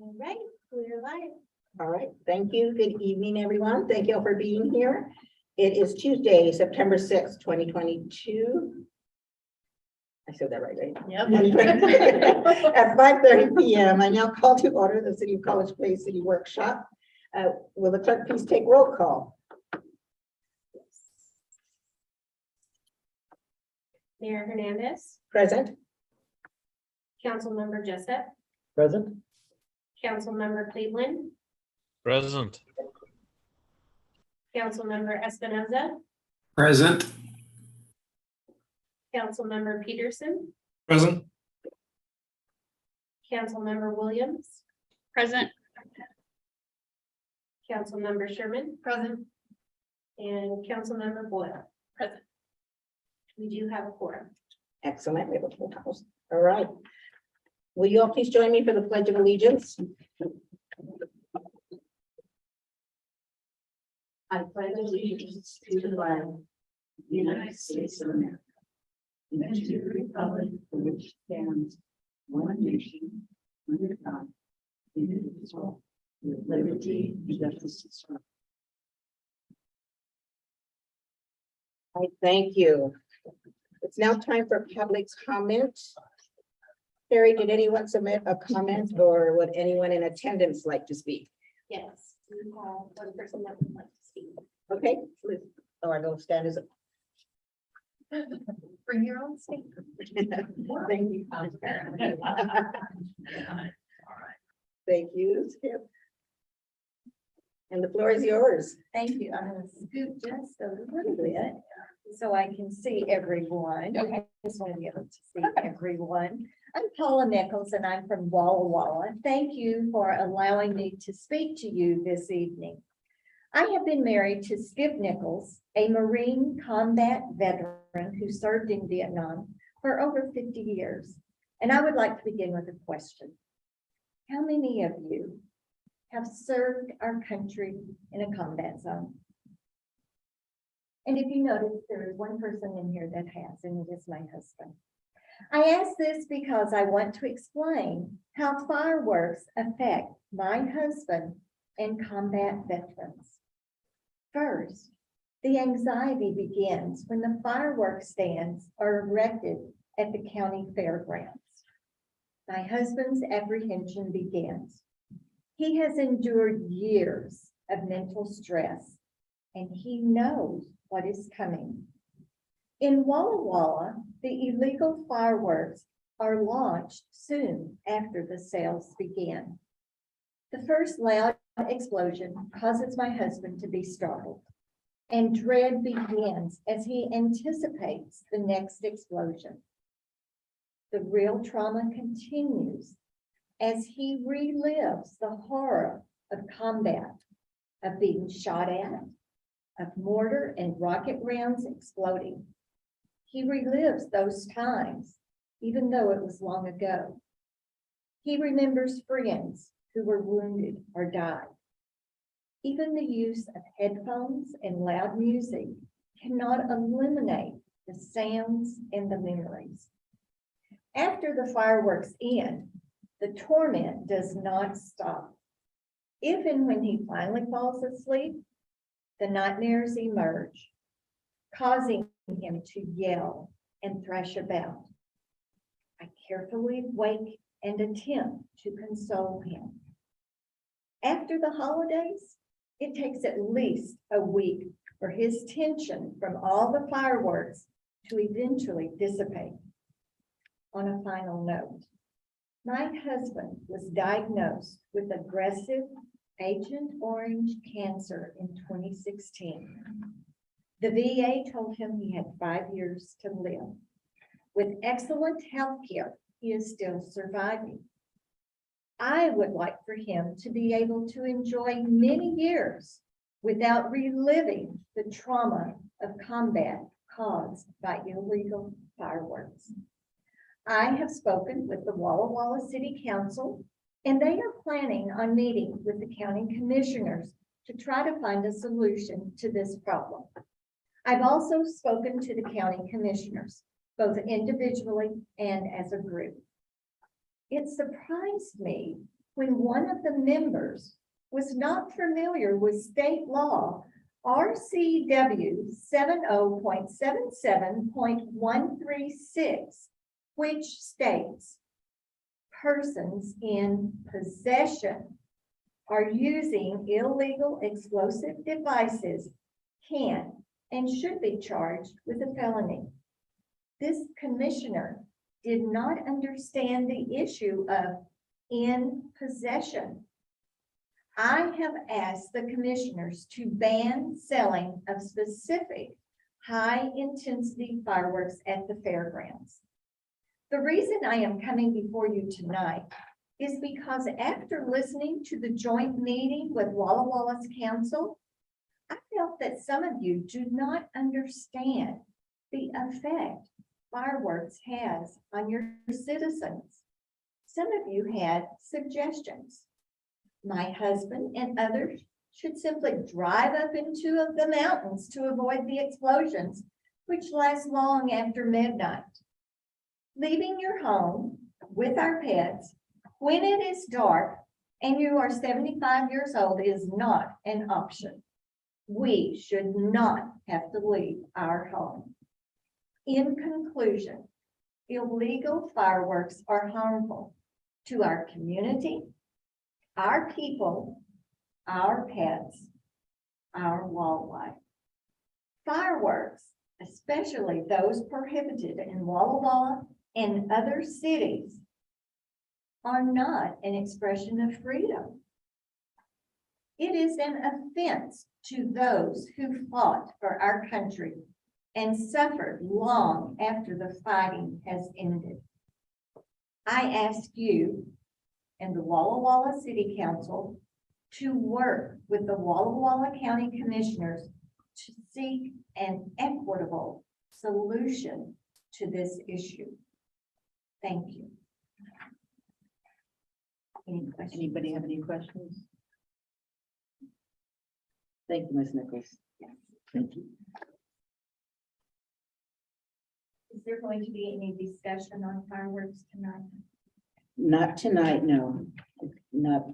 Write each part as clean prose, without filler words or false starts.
All right, we're live. All right, thank you. Good evening, everyone. Thank you all for being here. It is Tuesday, September 6th, 2022. I said that right, right? Yep. At 5:30 p.m., I now call to order the City of College Place City Workshop. Will the clerk please take roll call? Mayor Hernandez, Present. Councilmember Jessup, Present. Councilmember Cleveland, Present. Councilmember Espinoza, Present. Councilmember Peterson, Present. Councilmember Williams, Present. Councilmember Sherman. Present. And Councilmember Boyle. Present. We do have a quorum. Excellent. We have a full house. All right. Will you all please join me for the Pledge of Allegiance? I pledge allegiance to the flag of the United States of America, and to the republic for which stands one nation, under God, indivisible, with liberty and justice for all. I thank you. It's now time for public comment. Terry, did anyone submit a comment or would anyone in attendance like to speak? Yes, we have one person that would like to speak. Okay. Oh, I will stand as. Bring your own seat. Thank you. Thank you, Skip. And the floor is yours. Thank you. I'm gonna scoot just a little bit so I can see everyone. I just want to be able to see everyone. I'm Paula Nichols and I'm from Walla Walla. Thank you for allowing me to speak to you this evening. I have been married to Skip Nichols, a Marine combat veteran who served in Vietnam for over 50 years. And I would like to begin with a question. How many of you have served our country in a combat zone? And if you notice, there is one person in here that has, and it is my husband. I ask this because I want to explain how fireworks affect my husband and combat veterans. First, the anxiety begins when the fireworks stands are erected at the county fairgrounds. My husband's apprehension begins. He has endured years of mental stress, and he knows what is coming. In Walla Walla, the illegal fireworks are launched soon after the sales begin. The first loud explosion causes my husband to be startled, and dread begins as he anticipates the next explosion. The real trauma continues as he relives the horror of combat, of being shot at, of mortar and rocket rounds exploding. He relives those times, even though it was long ago. He remembers friends who were wounded or died. Even the use of headphones and loud music cannot eliminate the sounds and the memories. After the fireworks end, the torment does not stop. If and when he finally falls asleep, the nightmares emerge, causing him to yell and thrash about. I carefully wake and attempt to console him. After the holidays, it takes at least a week for his tension from all the fireworks to eventually dissipate. On a final note, my husband was diagnosed with aggressive Agent Orange cancer in 2016. The VA told him he had 5 years to live. With excellent health care, he is still surviving. I would like for him to be able to enjoy many years without reliving the trauma of combat caused by illegal fireworks. I have spoken with the Walla Walla City Council, and they are planning on meeting with the county commissioners to try to find a solution to this problem. I've also spoken to the county commissioners, both individually and as a group. It surprised me when one of the members was not familiar with state law, RCW 70.77.136, which states persons in possession are using illegal explosive devices can and should be charged with a felony. This commissioner did not understand the issue of in possession. I have asked the commissioners to ban selling of specific high-intensity fireworks at the fairgrounds. The reason I am coming before you tonight is because after listening to the joint meeting with Walla Wallace Council, I felt that some of you do not understand the effect fireworks has on your citizens. Some of you had suggestions. My husband and others should simply drive up into the mountains to avoid the explosions, which last long after midnight. Leaving your home with our pets when it is dark and you are 75 years old is not an option. We should not have to leave our home. In conclusion, illegal fireworks are harmful to our community, our people, our pets, our wildlife. Fireworks, especially those prohibited in Walla Walla and other cities, are not an expression of freedom. It is an offense to those who fought for our country and suffered long after the fighting has ended. I ask you and the Walla Walla City Council to work with the Walla Walla County Commissioners to seek an equitable solution to this issue. Thank you. Any questions? Anybody have any questions? Thank you, Ms. Nichols. Thank you. Is there going to be any discussion on fireworks tonight? Not tonight, no. Not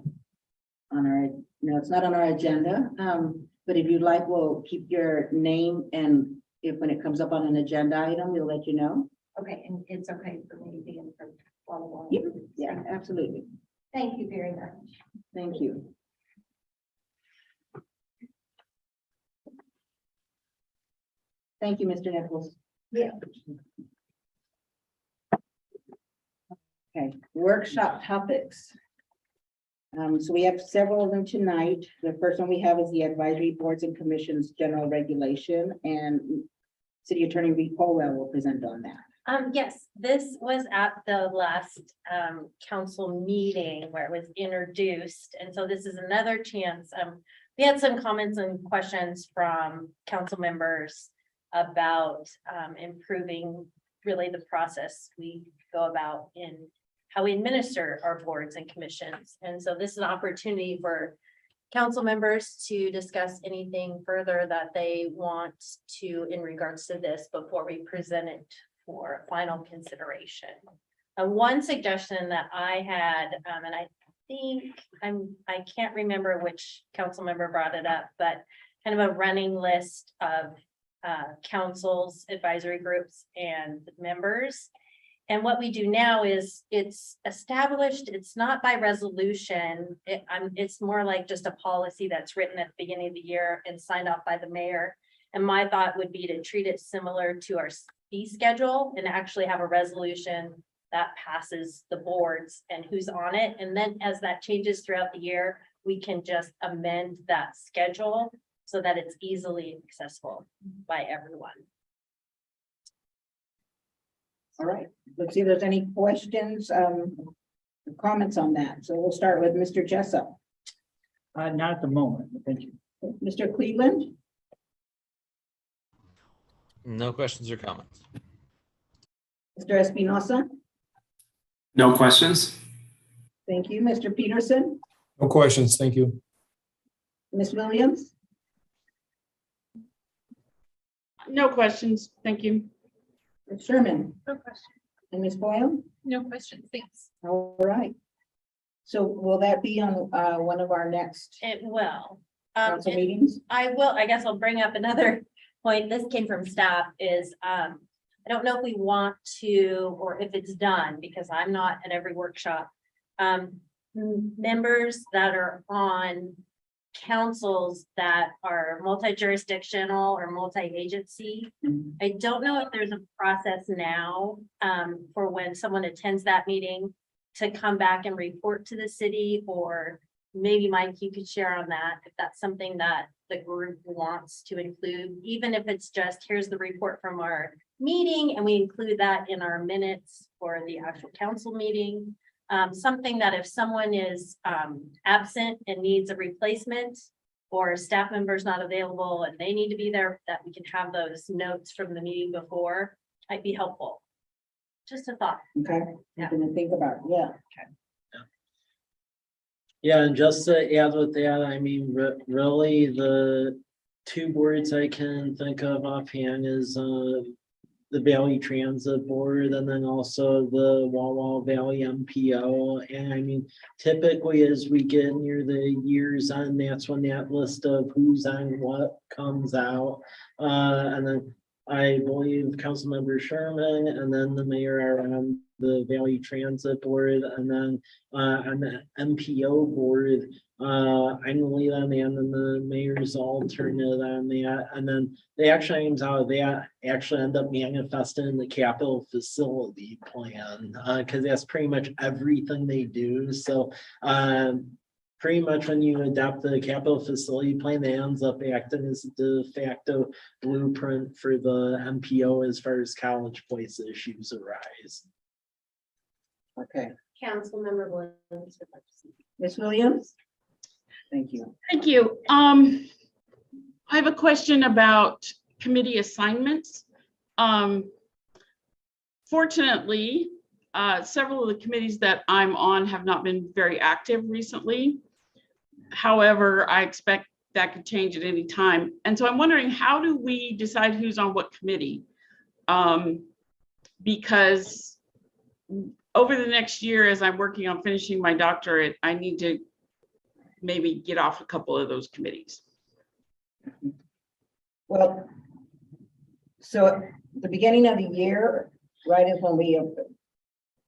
on our, no, it's not on our agenda. But if you'd like, we'll keep your name, and if when it comes up on an agenda item, we'll let you know. Okay, and it's okay for me to be in from Walla Walla? Yep. Yeah, absolutely. Thank you very much. Thank you. Thank you, Mr. Nichols. Yeah. Okay, workshop topics. So we have several of them tonight. The first one we have is the advisory boards and commissions general regulation, and City Attorney Reed Colwell will present on that. Yes, this was at the last council meeting where it was introduced, and so this is another chance. We had some comments and questions from council members about improving really the process we go about in how we administer our boards and commissions. And so this is an opportunity for council members to discuss anything further that they want to in regards to this before we present it for final consideration. One suggestion that I had, and I think I can't remember which council member brought it up, but kind of a running list of councils, advisory groups, and members. And what we do now is it's established, it's not by resolution. It's more like just a policy that's written at the beginning of the year and signed off by the mayor. And my thought would be to treat it similar to our fee schedule and actually have a resolution that passes the boards and who's on it. And then as that changes throughout the year, we can just amend that schedule so that it's easily accessible by everyone. All right, let's see if there's any questions, comments on that. So we'll start with Mr. Jessup. Not at the moment, but thank you. Mr. Cleveland, No questions or comments. Mr. Espinosa. No questions? Thank you. Mr. Peterson, No questions, thank you. Ms. Williams, No questions, thank you. Ms. Sherman, No question. and Ms. Boyle. No questions, thanks. All right. So will that be on, one of our next It will. council meetings? I guess I'll bring up another point. This came from staff is, I don't know if we want to, or if it's done, because I'm not at every workshop. Members that are on councils that are multi-jurisdictional or multi-agency. I don't know if there's a process now, for when someone attends that meeting to come back and report to the city, or maybe Mike, you could share on that, if that's something that the group wants to include, even if it's just, here's the report from our meeting, and we include that in our minutes for the actual council meeting. Something that if someone is absent and needs a replacement, or a staff member's not available and they need to be there, that we can have those notes from the meeting before, might be helpful. Just a thought. Okay, something to think about, yeah. Yeah, and just to add with that, I mean, really, the two boards I can think of offhand is the Valley Transit Board, and then also the Walla Valley MPO. And I mean, typically as we get near the years end, that's when that list of who's on what comes out. And then I believe Councilmember Sherman and then the mayor are on the Valley Transit Board, and then on the MPO board, I'm Leland and then the mayor's alternate on that. And then the action items out of that actually end up manifesting in the capital facility plan, because that's pretty much everything they do. So pretty much when you adopt the capital facility plan, that ends up acting as the de facto blueprint for the MPO as far as College Place issues arise. Okay, Councilmember Williams. Ms. Williams? Thank you. Thank you. I have a question about committee assignments. Fortunately, several of the committees that I'm on have not been very active recently. However, I expect that could change at any time. And so I'm wondering, how do we decide who's on what committee? Because over the next year, as I'm working on finishing my doctorate, I need to maybe get off a couple of those committees. Well, so at the beginning of the year, right, is when we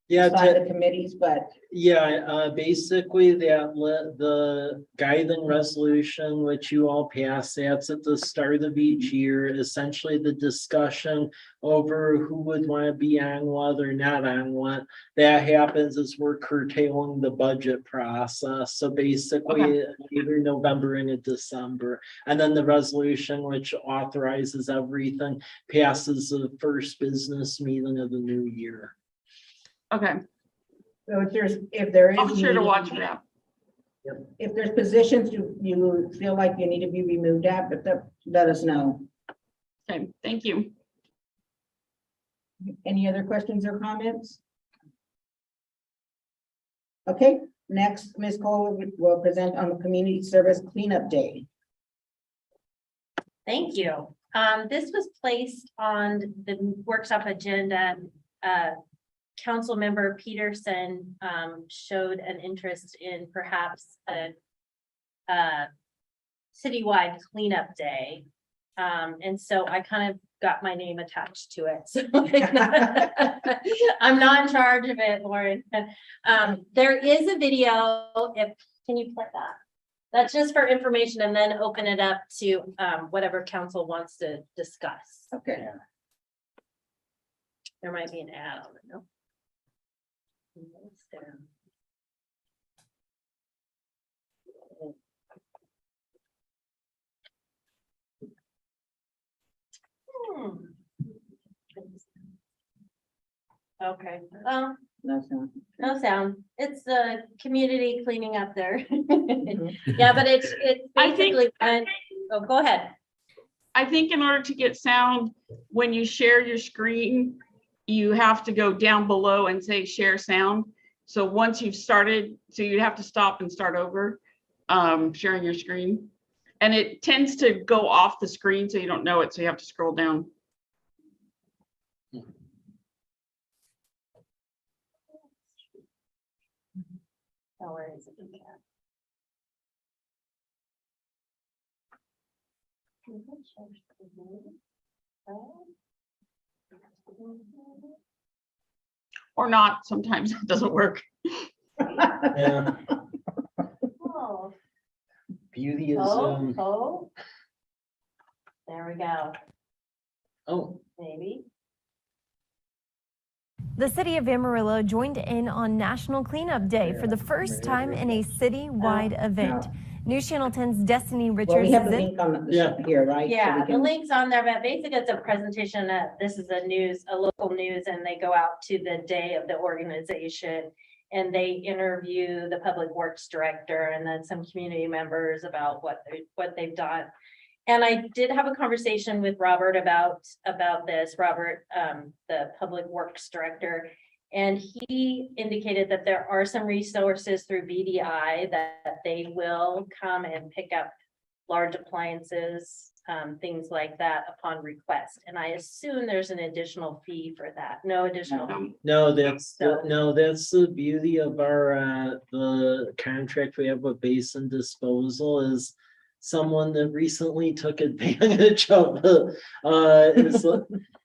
Yeah, assign the committees, but basically the guiding resolution, which you all pass, that's at the start of each year, essentially the discussion over who would want to be on what or not on what. That happens as we're curtailing the budget process. So basically either November into December, and then the resolution, which authorizes everything, passes the first business meeting of the new year. Okay, so if there is. I'll be sure to need- watch for that. If there's positions you feel like you need to be removed at, but let us know. Okay, thank you. Any other questions or comments? Okay, next, Ms. Cole will present on the Community Service Cleanup Day. Thank you. This was placed on the workshop agenda. Councilmember Peterson showed an interest in perhaps a citywide cleanup day. And so I kind of got my name attached to it. So I'm not in charge of it, Lauren. There is a video, can you play that? That's just for information, and then open it up to whatever council wants to discuss. Okay. There might be an ad on it, no? It's there. Okay, No sound. no sound. It's the community cleaning up there. Mhm. Yeah, but it's I think- basically, oh, go ahead. I think in order to get sound, when you share your screen, you have to go down below and say share sound. So once you've started, so you'd have to stop and start over sharing your screen. And it tends to go off the screen so you don't know it, so you have to scroll down. No worries if you can't. Or not, sometimes it doesn't work. Yeah, Oh, beauty is, oh. There we go, oh, maybe. The city of Amarillo joined in on National Cleanup Day for the first time in a city-wide event. News Channel 10's Destiny Well, Richards we have is a in. link on Yeah. here, right? So Yeah, we the can- link's on there, but basically it's a presentation that this is a local news, and they go out to the day of the organization. And they interview the public works director and then some community members about what they've done. And I did have a conversation with Robert about this, Robert, the public works director. And he indicated that there are some resources through BDI that they will come and pick up large appliances, things like that upon request. And I assume there's an additional fee for that. No additional fee. no, that's, So- no, that's the beauty of our, the contract we have with Basin Disposal is someone that recently took advantage of the,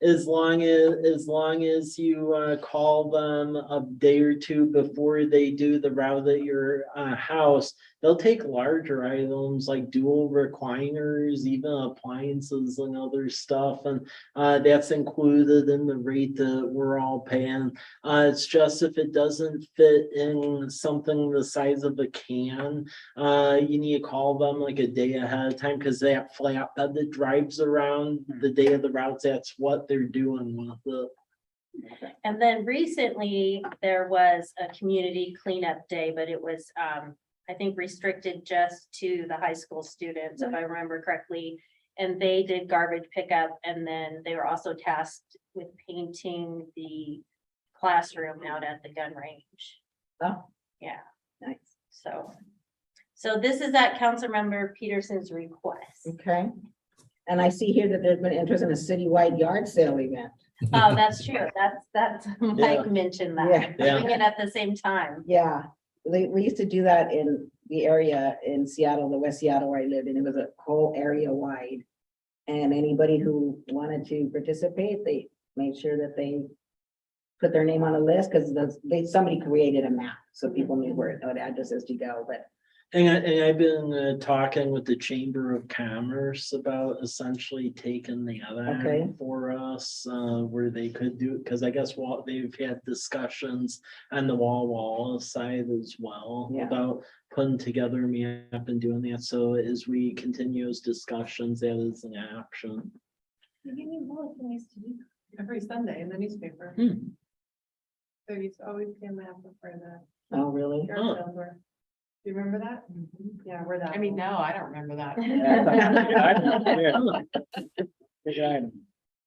as long as you call them a day or two before they do the route at your house, they'll take larger items like dual recliners, even appliances and other stuff, and that's included in the rate that we're all paying. It's just if it doesn't fit in something the size of a can, you need to call them like a day ahead of time, because that flatbed that drives around the day of the routes, that's what they're doing with it. And then recently, there was a community cleanup day, but it was, I think, restricted just to the high school students, if I remember correctly. And they did garbage pickup, and then they were also tasked with painting the classroom out at the gun range. Oh. Yeah, Nice. so this is at Councilmember Peterson's request. Okay. And I see here that there's been interest in a citywide yard sale event. Oh, that's true. That's Mike mentioned Yeah. that. Doing it at the same time. Yeah, we used to do that in the area in Seattle, the West Seattle where I lived, and it was a whole area wide. And anybody who wanted to participate, they made sure that they put their name on a list, because somebody created a map, so people knew what addresses to go, but And I've been talking with the Chamber of Commerce about essentially taking the Okay. other for us, where they could do, because I guess they've had discussions on the Walla side as well Yeah. about putting together a map and doing that. So as we continue those discussions, that is an option. Every Sunday in the newspaper. Hmm. There used to always be a map for the oh, really? yard Huh. sales were. Do you remember that? Yeah, we're that. I mean, old. no, I don't remember that. Big item.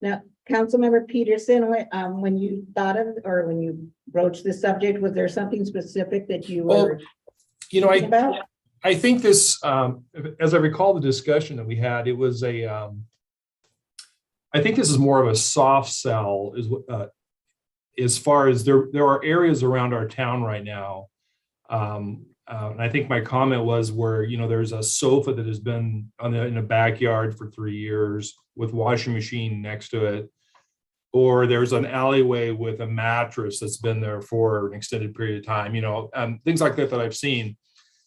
Now, Councilmember Peterson, when you thought of, or when you broached this subject, was there something specific that you Well, were You know, thinking about? I think this, as I recall the discussion that we had, it was I think this is more of a soft sell as far as there are areas around our town right now. And I think my comment was where, there's a sofa that has been in a backyard for 3 years with washing machine next to it. Or there's an alleyway with a mattress that's been there for an extended period of time, things like that I've seen.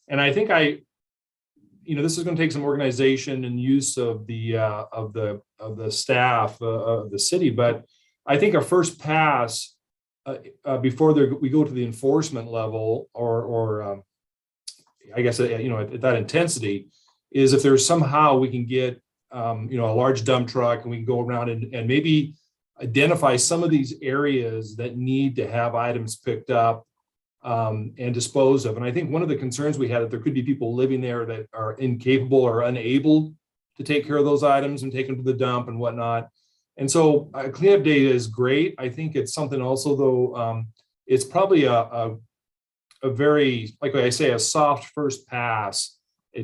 And I think this is going to take some organization and use of the staff of the city. But I think a first pass before we go to the enforcement level or I guess, at that intensity is if there's somehow we can get, a large dump truck and we can go around and maybe identify some of these areas that need to have items picked up and disposed of. And I think one of the concerns we had that there could be people living there that are incapable or unable to take care of those items and take them to the dump and whatnot. And so cleanup day is great. I think it's something also, though, it's probably a very, like I say, a soft first pass.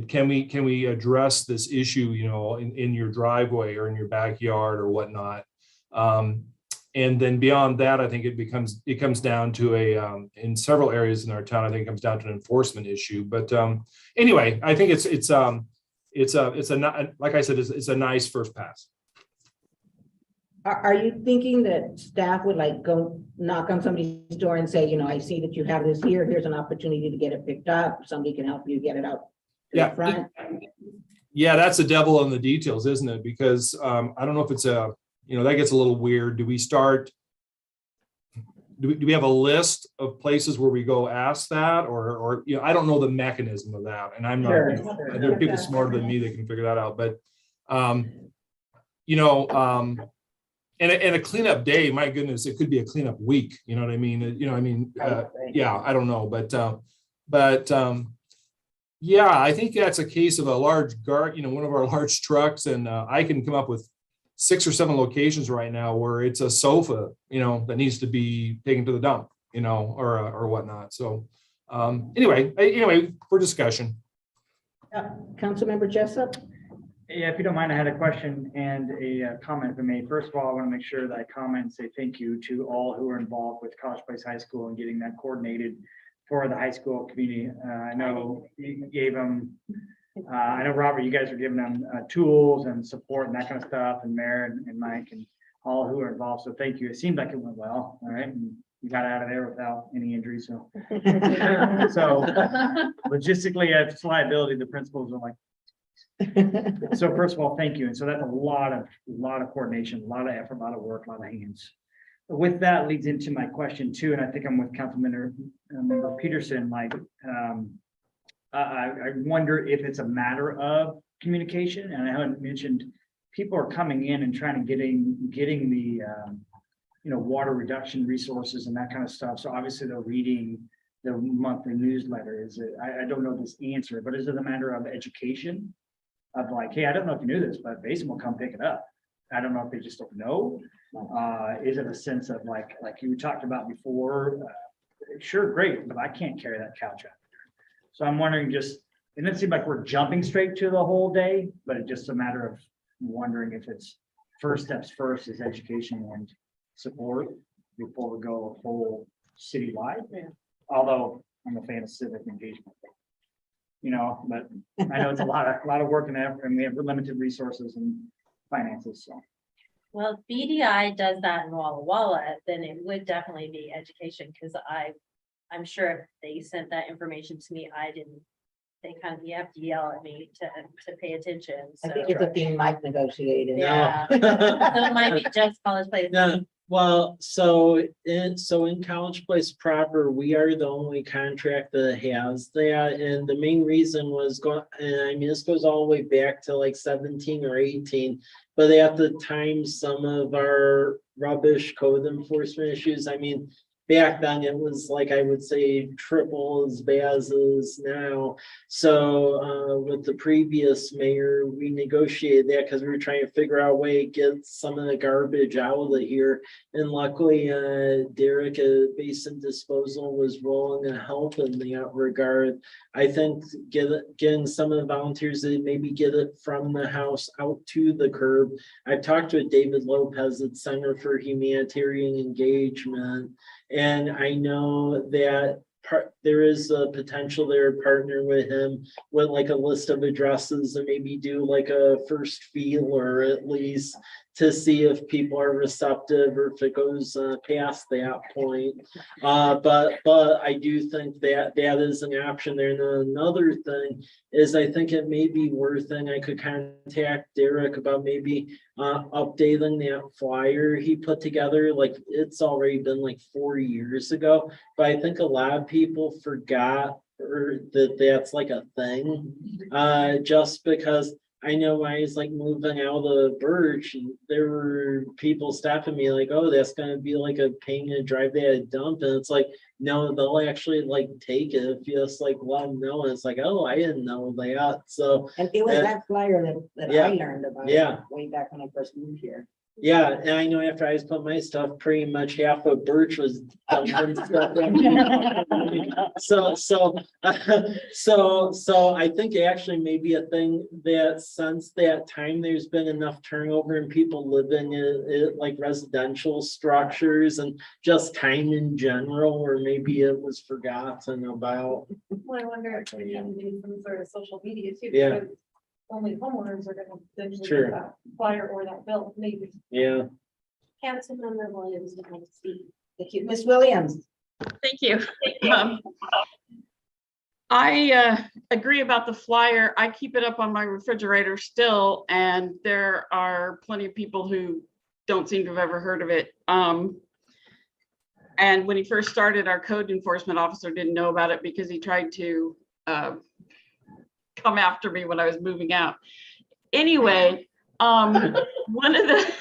Can we address this issue, in your driveway or in your backyard or whatnot? And then beyond that, I think it comes down to in several areas in our town, I think it comes down to an enforcement issue. But anyway, I think it's like I said, it's a nice first pass. Are you thinking that staff would like go knock on somebody's door and say, you know, I see that you have this here, here's an opportunity to get it picked up, somebody can help you get it out to the front? Yeah, that's the devil in the details, isn't it? Because I don't know if it's that gets a little weird. Do we have a list of places where we go ask that, or I don't know the mechanism of that, and I'm not. Sure. There are people smarter than me that can figure that out, but and a cleanup day, my goodness, it could be a cleanup week. You know what I mean? Yeah, I don't know, but yeah, I think that's a case of a large one of our large trucks, and I can come up with 6 or 7 locations right now where it's a sofa, that needs to be taken to the dump, or whatnot. So anyway, for discussion. Councilmember Jessup? Yeah, if you don't mind, I had a question and a comment for me. First of all, I want to make sure that I comment and say thank you to all who are involved with College Place High School and getting that coordinated for the high school community. I know you gave them, I know, Robert, you guys are giving them tools and support and that kind of stuff, and Mayor and Mike and all who are involved. So thank you. It seemed like it went well. All right. And you got out of there without any injuries. So, logistically, it's liability. The principals are like, so first of all, thank you. And so that's a lot of coordination, a lot of effort, a lot of work, a lot of hands. With that leads into my question too, and I think I'm with Councilmember Peterson. Like, I wonder if it's a matter of communication, and I haven't mentioned people are coming in and trying to getting the water reduction resources and that kind of stuff. So obviously they're reading the monthly newsletter. Is it? I don't know this answer, but is it a matter of education? Of like, hey, I don't know if you knew this, but Basin will come pick it up. I don't know if they just don't know. Is it a sense of like you talked about before? Sure, great, but I can't carry that couch out there. So I'm wondering, it doesn't seem like we're jumping straight to the whole day, but it's just a matter of wondering if it's first steps first is education and support before we go full citywide. Yeah. Although I'm a fan of civic engagement. But I know it's a lot of work and effort, and we have limited resources and finances. So, well, if BDI does that in Walla Walla, then it would definitely be education, because I'm sure if they sent that information to me, you have to yell at me to pay attention. So. I think it's a thing Mike negotiated. Yeah. So it might be just College Place. No. Well, so in College Place proper, we are the only contract that has that, and the main reason was this goes all the way back to like 17 or 18, but at the time, some of our rubbish code enforcement issues, back then it was like, I would say triple as bad as it is now. So with the previous mayor, we negotiated that because we were trying to figure out a way to get some of the garbage out of here. And luckily, Derek at Basin Disposal was willing to help in that regard. I think getting some of the volunteers to maybe get it from the house out to the curb. I've talked with David Lopez at Center for Humanitarian Engagement, and I know that there is a potential there to partner with him with like a list of addresses and maybe do like a first feeler at least to see if people are receptive or if it goes past that point. But I do think that is an option there. And then another thing is I think it may be worth it. I could contact Derek about maybe updating that flyer he put together. Like it's already been like 4 years ago, but I think a lot of people forgot that's like a thing, just because I know when I was like moving out of Birch, there were people stopping me like, oh, that's going to be like a pain to drive that dump. And it's like, no, they'll actually like take it if you just like let them know. And it's like, oh, I didn't know that. So, and it was that flyer that I learned about way back when I first moved here. Yeah, and I know after I was put my stuff, pretty much half of Birch was dumping stuff. So I think actually maybe a thing that since that time, there's been enough turnover and people living in like residential structures and just time in general, or maybe it was forgotten about. Well, I wonder if we can do some sort of social media too. Yeah. because Only homeowners are gonna eventually Sure. get that flyer or that bill, maybe. Yeah. Councilmember Williams would like to speak. Thank you. Ms. Williams. Thank you. I agree about the flyer. I keep it up on my refrigerator still, and there are plenty of people who don't seem to have ever heard of it. And when he first started, our code enforcement officer didn't know about it because he tried to come after me when I was moving out. Anyway, one of the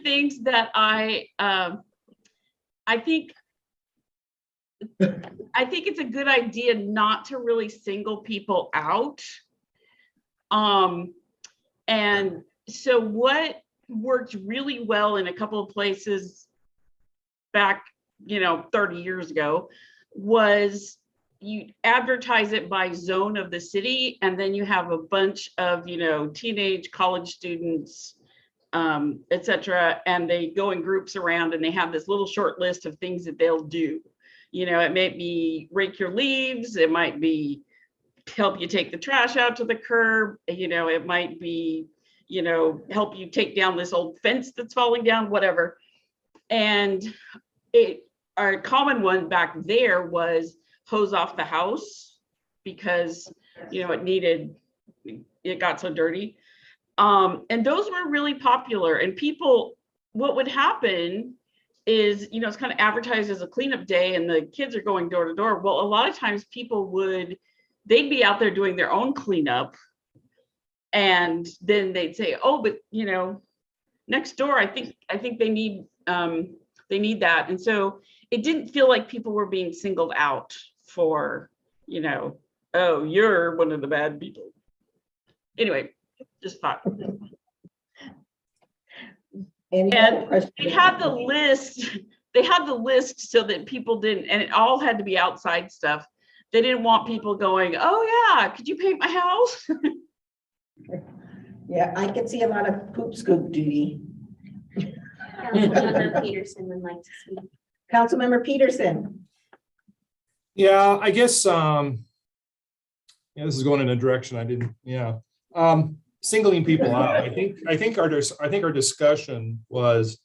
things that I think it's a good idea not to really single people out. And so what worked really well in a couple of places back, 30 years ago was you advertise it by zone of the city, and then you have a bunch of, teenage college students, etc. And they go in groups around and they have this little short list of things that they'll do. It may be rake your leaves, it might be help you take the trash out to the curb, it might be, help you take down this old fence that's falling down, whatever. And our common one back there was hose off the house because, it got so dirty. And those were really popular, and people, what would happen is, it's kind of advertised as a cleanup day and the kids are going door to door. Well, a lot of times people they'd be out there doing their own cleanup. And then they'd say, oh, but next door, I think they need that. And so it didn't feel like people were being singled out for, oh, you're one of the bad people. Anyway, just thought. Any And other questions? they had the list so that people didn't, and it all had to be outside stuff. They didn't want people going, oh yeah, could you paint my house? Yeah, I could see a lot of poop scoop duty. Councilmember Peterson would like to speak. Councilmember Peterson. Yeah, I guess, this is going in a direction I didn't, singling people out. I think our discussion was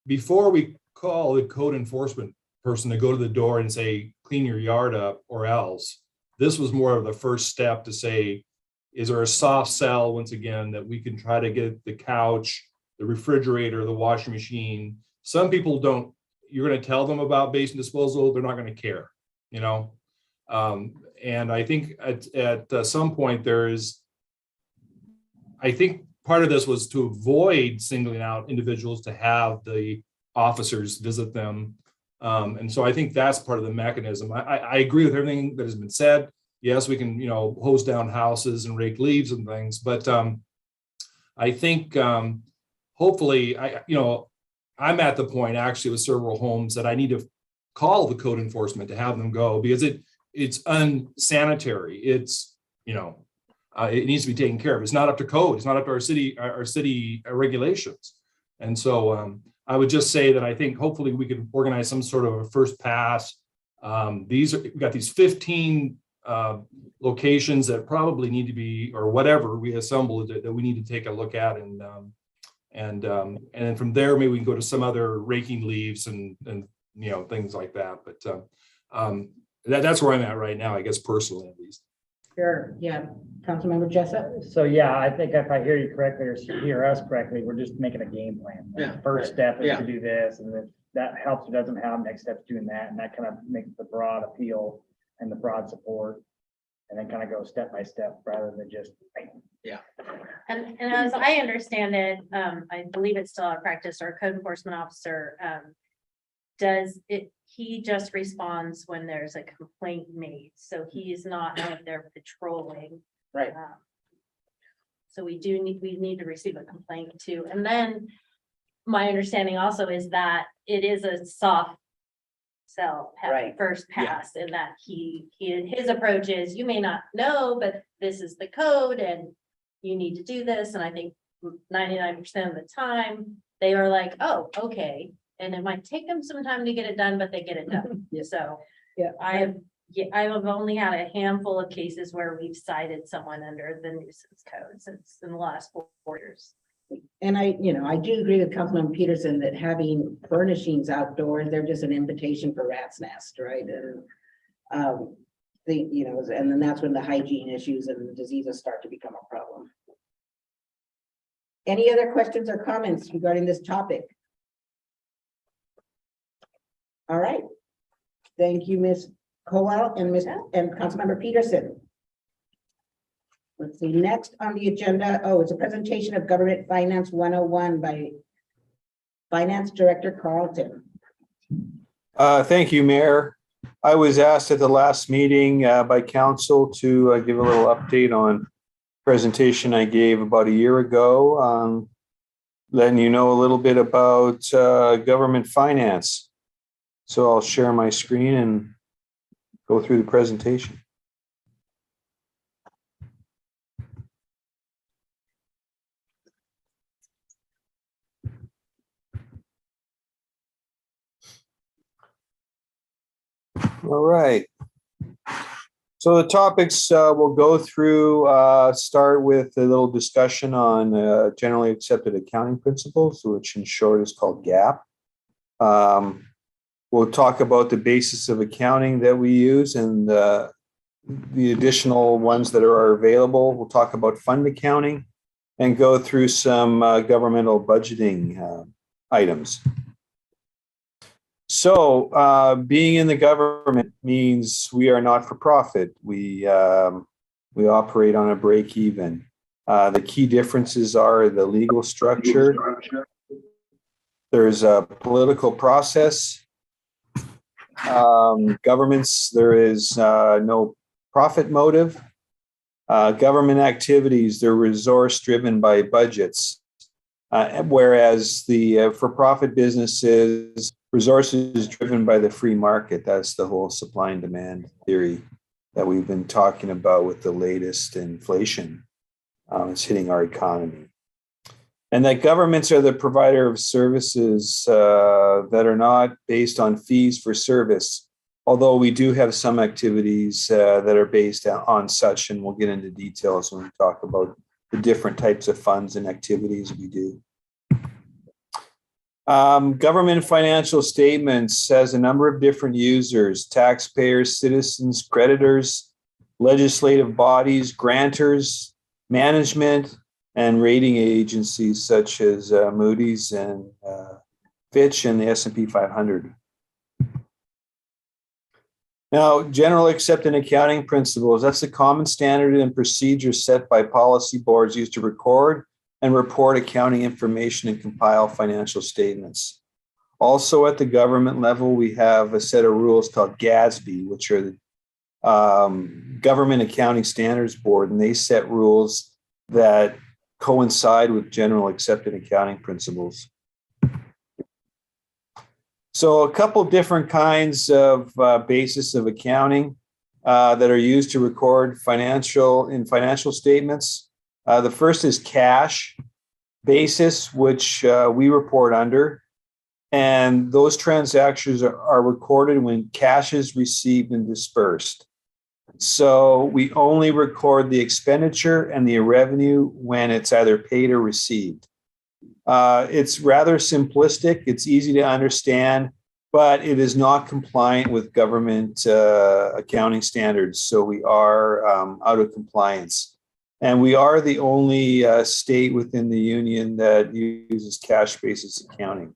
before we call the code enforcement person to go to the door and say, clean your yard up or else. This was more of the first step to say, is there a soft sell, once again, that we can try to get the couch, the refrigerator, the washing machine. Some people don't, you're going to tell them about basin disposal, they're not going to care, and I think at some point I think part of this was to avoid singling out individuals to have the officers visit them. And so I think that's part of the mechanism. I agree with everything that has been said. Yes, we can, hose down houses and rake leaves and things, but I think hopefully, I'm at the point actually with several homes that I need to call the code enforcement to have them go because it's unsanitary. It's, it needs to be taken care of. It's not up to code. It's not up to our city regulations. And so I would just say that I think hopefully we can organize some sort of a first pass. We've got these 15 locations that probably need to be, or whatever we assembled that we need to take a look at, and then from there maybe we can go to some other raking leaves and things like that. But that's where I'm at right now, I guess, personally at least. Sure, yeah. Councilmember Jessup. So yeah, I think if I hear you correctly or hear us correctly, we're just making a game plan. Yeah. First step is Yeah. to do this, and if that helps or doesn't help, next step's doing that, and that kind of makes the broad appeal and the broad support, and then kind of go step by step rather than just. And as I understand it, I believe it's still our practice, our code enforcement officer, he just responds when there's a complaint made, so he's not out there patrolling. Right. So we need to receive a complaint too. And then my understanding also is that it is a soft sell at Right. first pass, and that his approach is, you may not know, but this is the code and you need to do this. And I think 99% of the time, they are like, oh, okay. And it might take them some time to get it done, but they get it done. Yes. So Yeah. I have only had a handful of cases where we've cited someone under the nuisance code since in the last 4 years. And I do agree with Councilman Peterson that having furnishings outdoors, they're just an invitation for rat's nest, right? And and then that's when the hygiene issues and the diseases start to become a problem. Any other questions or comments regarding this topic? All right. Thank you, Ms. Cowell and Councilmember Peterson. Let's see, next on the agenda, it's a presentation of Government Finance 101 by Finance Director Carlton. Thank you, Mayor. I was asked at the last meeting by council to give a little update on presentation I gave about a year ago, letting you know a little bit about government finance. So I'll share my screen and go through the presentation. All right. So the topics we'll go through start with a little discussion on generally accepted accounting principles, which in short is called GAAP. We'll talk about the basis of accounting that we use and the additional ones that are available. We'll talk about fund accounting and go through some governmental budgeting items. So being in the government means we are not for profit. We operate on a break even. The key differences are the legal structure. There's a political process. Governments, there is no profit motive. Government activities, they're resource driven by budgets. Whereas the for-profit businesses, resources driven by the free market. That's the whole supply and demand theory that we've been talking about with the latest inflation. It's hitting our economy. And that governments are the provider of services that are not based on fees for service, although we do have some activities that are based on such, and we'll get into details when we talk about the different types of funds and activities we do. Government financial statements has a number of different users: taxpayers, citizens, creditors, legislative bodies, grantors, management, and rating agencies such as Moody's and Fitch and the S&P 500. Now, general accepted accounting principles, that's the common standard and procedure set by policy boards used to record and report accounting information and compile financial statements. Also at the government level, we have a set of rules called GASB, which are the Government Accounting Standards Board, and they set rules that coincide with general accepted accounting principles. So a couple different kinds of basis of accounting that are used to record financial statements. The first is cash basis, which we report under. And those transactions are recorded when cash is received and dispersed. So we only record the expenditure and the revenue when it's either paid or received. It's rather simplistic. It's easy to understand, but it is not compliant with government accounting standards. So we are out of compliance. And we are the only state within the union that uses cash basis accounting.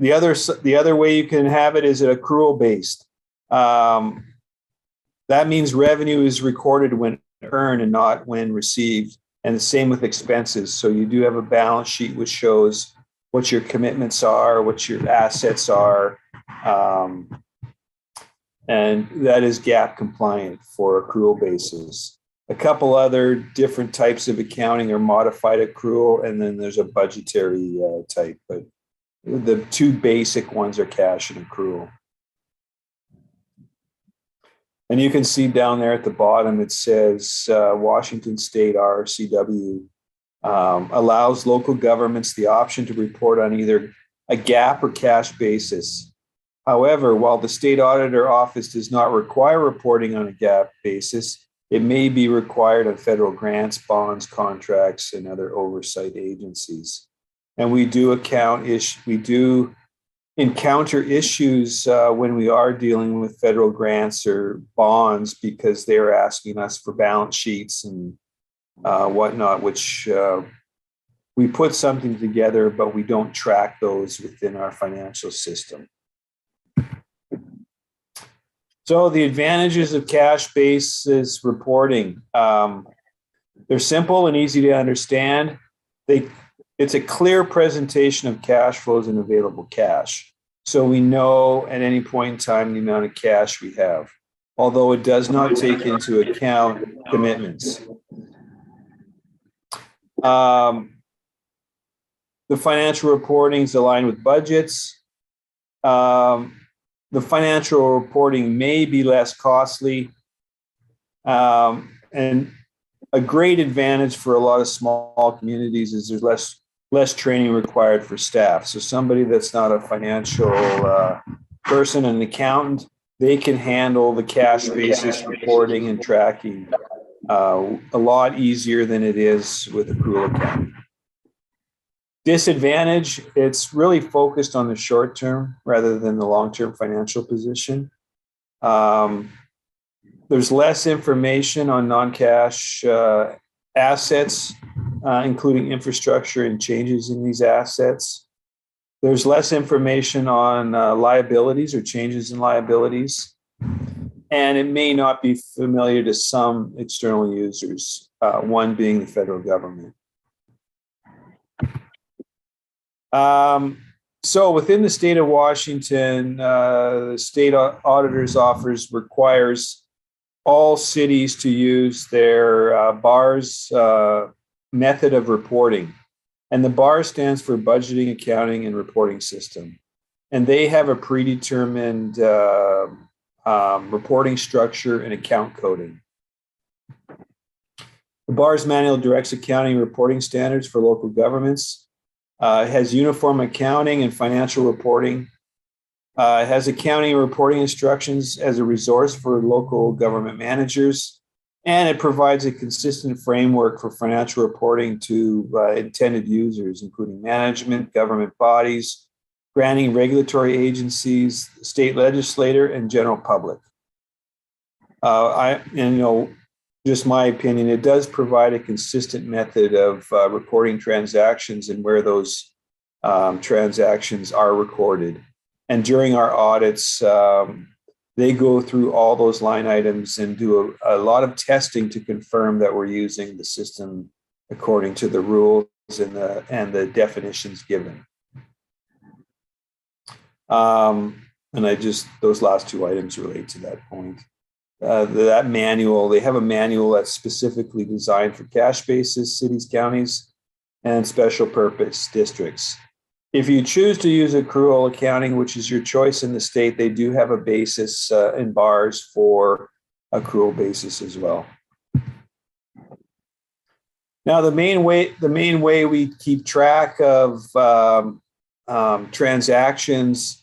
The other way you can have it is accrual based. That means revenue is recorded when earned and not when received. And the same with expenses. So you do have a balance sheet which shows what your commitments are, what your assets are. And that is GAAP compliant for accrual basis. A couple other different types of accounting are modified accrual, and then there's a budgetary type, but the two basic ones are cash and accrual. And you can see down there at the bottom, it says Washington State RCW allows local governments the option to report on either a GAAP or cash basis. However, while the state auditor office does not require reporting on a GAAP basis, it may be required on federal grants, bonds, contracts, and other oversight agencies. And we do encounter issues when we are dealing with federal grants or bonds because they're asking us for balance sheets and whatnot, which we put something together, but we don't track those within our financial system. So the advantages of cash basis reporting, they're simple and easy to understand. It's a clear presentation of cash flows and available cash. So we know at any point in time the amount of cash we have, although it does not take into account commitments. The financial reporting is aligned with budgets. The financial reporting may be less costly. And a great advantage for a lot of small communities is there's less training required for staff. So somebody that's not a financial person, an accountant, they can handle the cash basis reporting and tracking a lot easier than it is with accrual accounting. Disadvantage, it's really focused on the short term rather than the long-term financial position. There's less information on non-cash assets, including infrastructure and changes in these assets. There's less information on liabilities or changes in liabilities. And it may not be familiar to some external users, one being the federal government. So within the state of Washington, the state auditor's office requires all cities to use their BARS method of reporting. And the BAR stands for Budgeting, Accounting, and Reporting System. And they have a predetermined reporting structure and account coding. The BARS manual directs accounting and reporting standards for local governments. It has uniform accounting and financial reporting. It has accounting and reporting instructions as a resource for local government managers. And it provides a consistent framework for financial reporting to intended users, including management, government bodies, granting regulatory agencies, state legislator, and general public. Just my opinion, it does provide a consistent method of recording transactions and where those transactions are recorded. And during our audits, they go through all those line items and do a lot of testing to confirm that we're using the system according to the rules and the definitions given. Those last two items relate to that point. That manual, they have a manual that's specifically designed for cash basis, cities, counties, and special purpose districts. If you choose to use accrual accounting, which is your choice in the state, they do have a basis in BARS for accrual basis as well. Now, the main way we keep track of transactions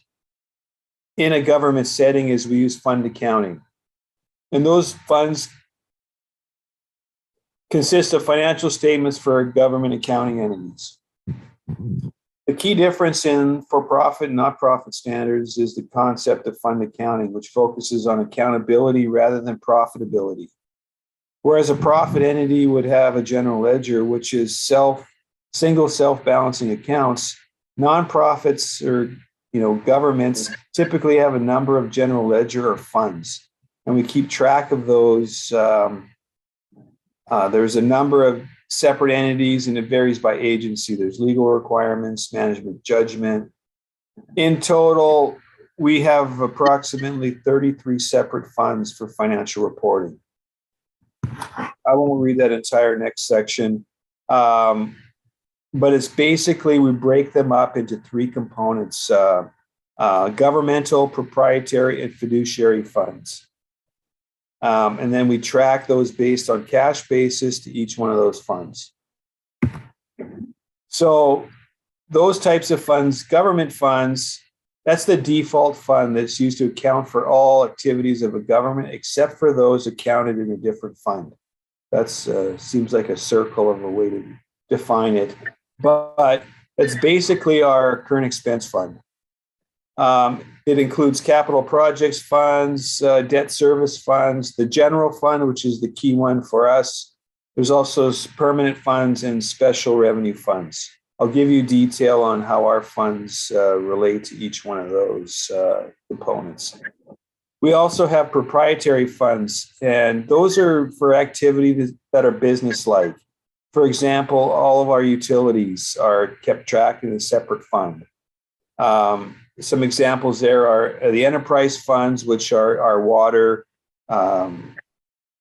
in a government setting is we use fund accounting. And those funds consist of financial statements for government accounting entities. The key difference in for-profit and not-profit standards is the concept of fund accounting, which focuses on accountability rather than profitability. Whereas a profit entity would have a general ledger, which is single self-balancing accounts, nonprofits or governments typically have a number of general ledger or funds. And we keep track of those. There's a number of separate entities, and it varies by agency. There's legal requirements, management judgment. In total, we have approximately 33 separate funds for financial reporting. I won't read that entire next section. But it's basically, we break them up into three components, governmental, proprietary, and fiduciary funds. And then we track those based on cash basis to each one of those funds. So those types of funds, government funds, that's the default fund that's used to account for all activities of a government, except for those accounted in a different fund. That's seems like a circle of a way to define it, but it's basically our current expense fund. It includes capital projects funds, debt service funds, the general fund, which is the key one for us. There's also permanent funds and special revenue funds. I'll give you detail on how our funds relate to each one of those components. We also have proprietary funds, and those are for activities that are business-like. For example, all of our utilities are kept tracked in a separate fund. Some examples there are the enterprise funds, which are our water,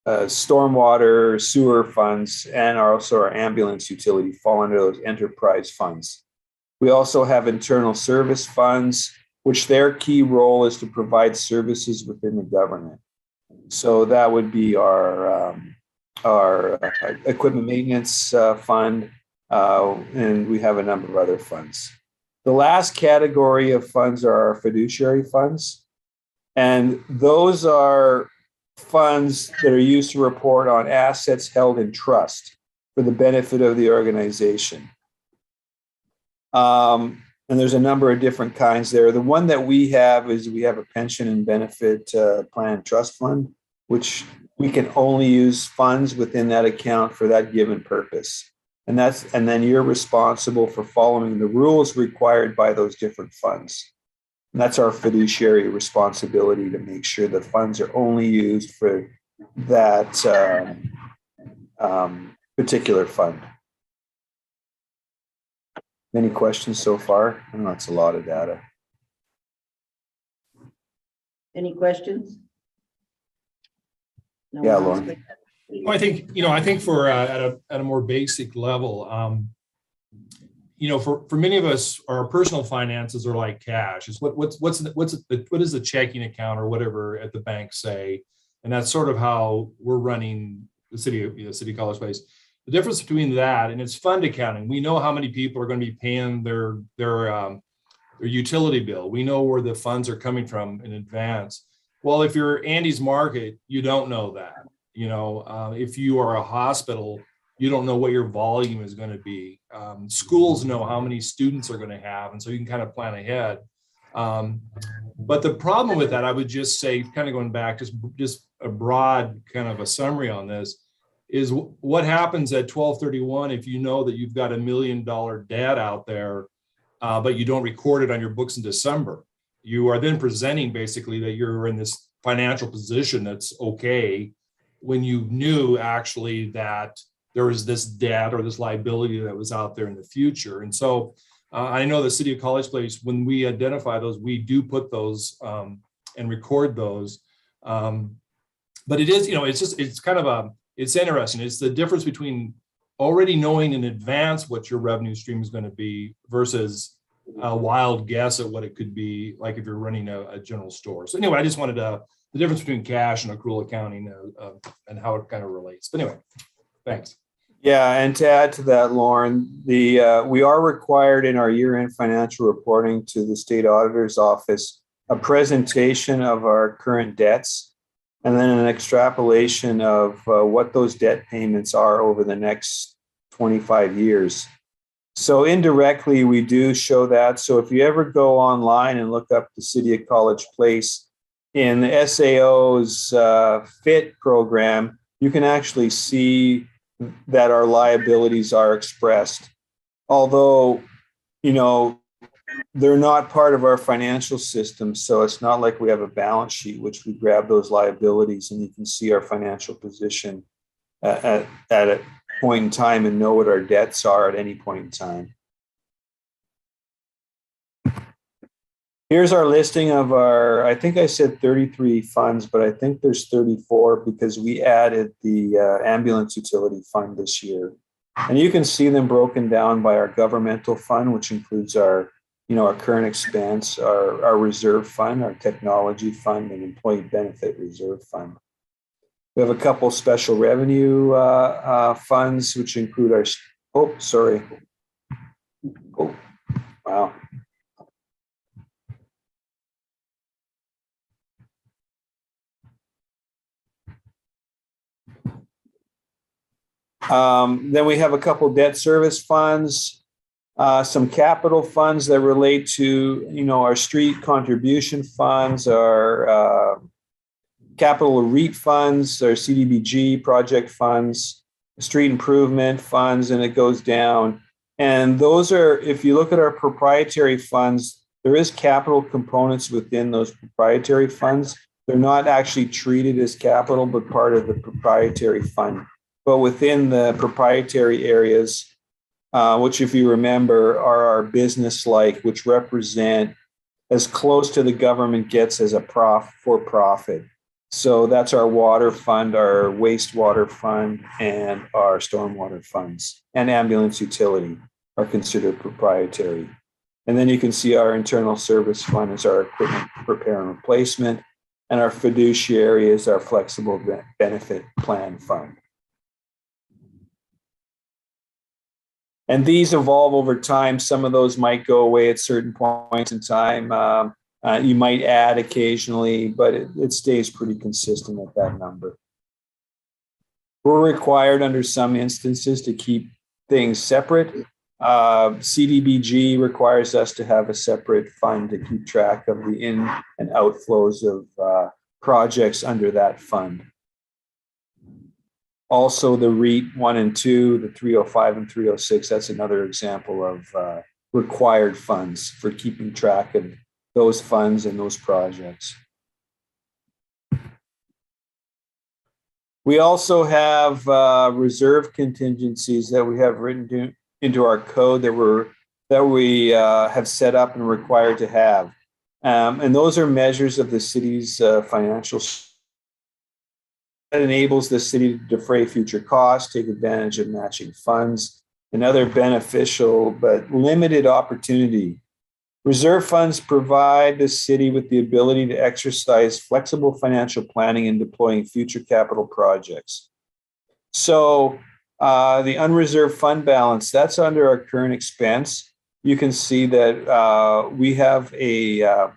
stormwater, sewer funds, and also our ambulance utility fall under those enterprise funds. We also have internal service funds, which their key role is to provide services within the government. So that would be our equipment maintenance fund, and we have a number of other funds. The last category of funds are our fiduciary funds, and those are funds that are used to report on assets held in trust for the benefit of the organization. And there's a number of different kinds there. The one that we have is we have a pension and benefit plan trust fund, which we can only use funds within that account for that given purpose. And then you're responsible for following the rules required by those different funds. And that's our fiduciary responsibility, to make sure the funds are only used for that particular fund. Any questions so far? I know it's a lot of data. Any questions? No Yeah, one else? Lauren. Well, I think for at a more basic level, for many of us, our personal finances are like cash. It's what is the checking account or whatever at the bank say, and that's sort of how we're running the City College Place. The difference between that and it's fund accounting, we know how many people are going to be paying their utility bill. We know where the funds are coming from in advance. Well, if you're Andy's Market, you don't know that. If you are a hospital, you don't know what your volume is going to be. Schools know how many students are going to have, and so you can kind of plan ahead. But the problem with that, I would just say, kind of going back, just a broad kind of a summary on this, is what happens at 12/31 if you know that you've got $1 million debt out there, but you don't record it on your books in December. You are then presenting basically that you're in this financial position that's okay, when you knew actually that there was this debt or this liability that was out there in the future. And so I know the City of College Place, when we identify those, we do put those and record those. But it is, it's interesting. It's the difference between already knowing in advance what your revenue stream is going to be versus a wild guess at what it could be, like if you're running a general store. So anyway, I just wanted the difference between cash and accrual accounting and how it kind of relates. But anyway, thanks. Yeah, and to add to that, Lauren, we are required in our year-end financial reporting to the state auditor's office a presentation of our current debts, and then an extrapolation of what those debt payments are over the next 25 years. So indirectly, we do show that. So if you ever go online and look up the City of College Place in the SAO's FIT program, you can actually see that our liabilities are expressed. Although, they're not part of our financial system, so it's not like we have a balance sheet, which we grab those liabilities and you can see our financial position at a point in time and know what our debts are at any point in time. Here's our listing of our, I think I said 33 funds, but I think there's 34 because we added the ambulance utility fund this year. And you can see them broken down by our governmental fund, which includes our, our current expense, our reserve fund, our technology fund, and employee benefit reserve fund. We have a couple special revenue funds, which include our, oh, sorry. Oh, wow. Then we have a couple debt service funds, some capital funds that relate to, our street contribution funds, our capital REIT funds, our CDBG project funds, street improvement funds, and it goes down. And those are, if you look at our proprietary funds, there is capital components within those proprietary funds. They're not actually treated as capital, but part of the proprietary fund. But within the proprietary areas, which if you remember are our business like, which represent as close to the government gets as a for-profit. So that's our water fund, our wastewater fund, and our stormwater funds, and ambulance utility are considered proprietary. And then you can see our internal service fund is our equipment repair and replacement, and our fiduciary is our flexible benefit plan fund. And these evolve over time. Some of those might go away at certain points in time. You might add occasionally, but it stays pretty consistent at that number. We're required under some instances to keep things separate. CDBG requires us to have a separate fund to keep track of the in and outflows of projects under that fund. Also, the REIT 1 and 2, the 305 and 306, that's another example of required funds for keeping track of those funds and those projects. We also have reserve contingencies that we have written into our code that we have set up and required to have. And those are measures of the city's financial that enables the city to defray future costs, take advantage of matching funds, and other beneficial but limited opportunity. Reserve funds provide the city with the ability to exercise flexible financial planning in deploying future capital projects. So the unreserved fund balance, that's under our current expense. You can see that we have a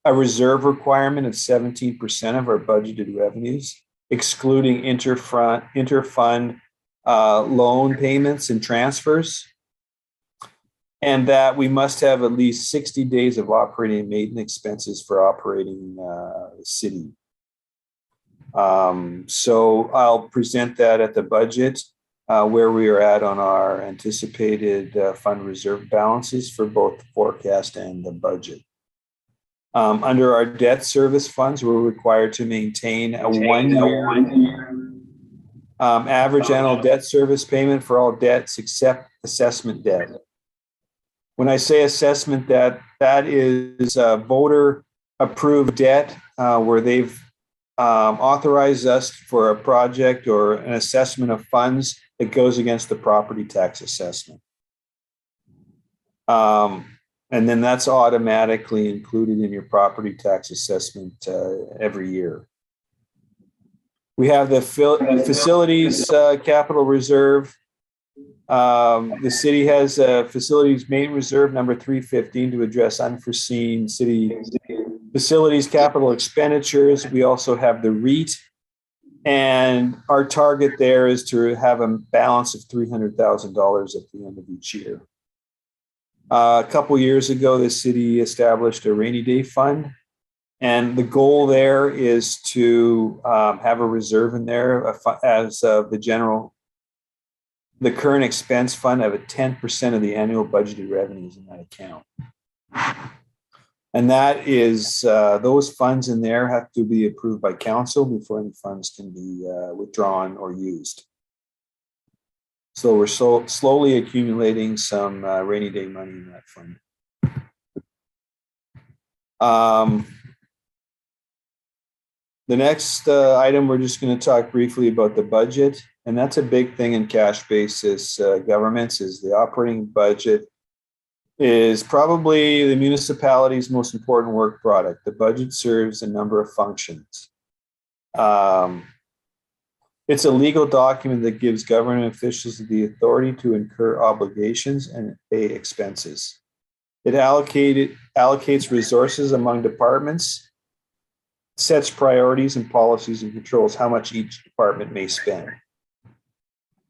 reserve requirement of 17% of our budgeted revenues, excluding interfund loan payments and transfers, and that we must have at least 60 days of operating and maintenance expenses for operating the city. So I'll present that at the budget, where we are at on our anticipated fund reserve balances for both the forecast and the budget. Under our debt service funds, we're required to maintain a one-year average annual debt service payment for all debts except assessment debt. When I say assessment debt, that is voter-approved debt where they've authorized us for a project or an assessment of funds that goes against the property tax assessment. And then that's automatically included in your property tax assessment every year. We have the facilities capital reserve. The city has a facilities main reserve number 315 to address unforeseen city facilities capital expenditures. We also have the REIT, and our target there is to have a balance of $300,000 at the end of each year. A couple years ago, the city established a rainy day fund, and the goal there is to have a reserve in there as the current expense fund of 10% of the annual budgeted revenues in that account. And that is, those funds in there have to be approved by council before any funds can be withdrawn or used. So we're slowly accumulating some rainy day money in that fund. The next item, we're just going to talk briefly about the budget, and that's a big thing in cash basis governments. Is the operating budget is probably the municipality's most important work product. The budget serves a number of functions. It's a legal document that gives government officials the authority to incur obligations and pay expenses. It allocates resources among departments, sets priorities and policies, and controls how much each department may spend.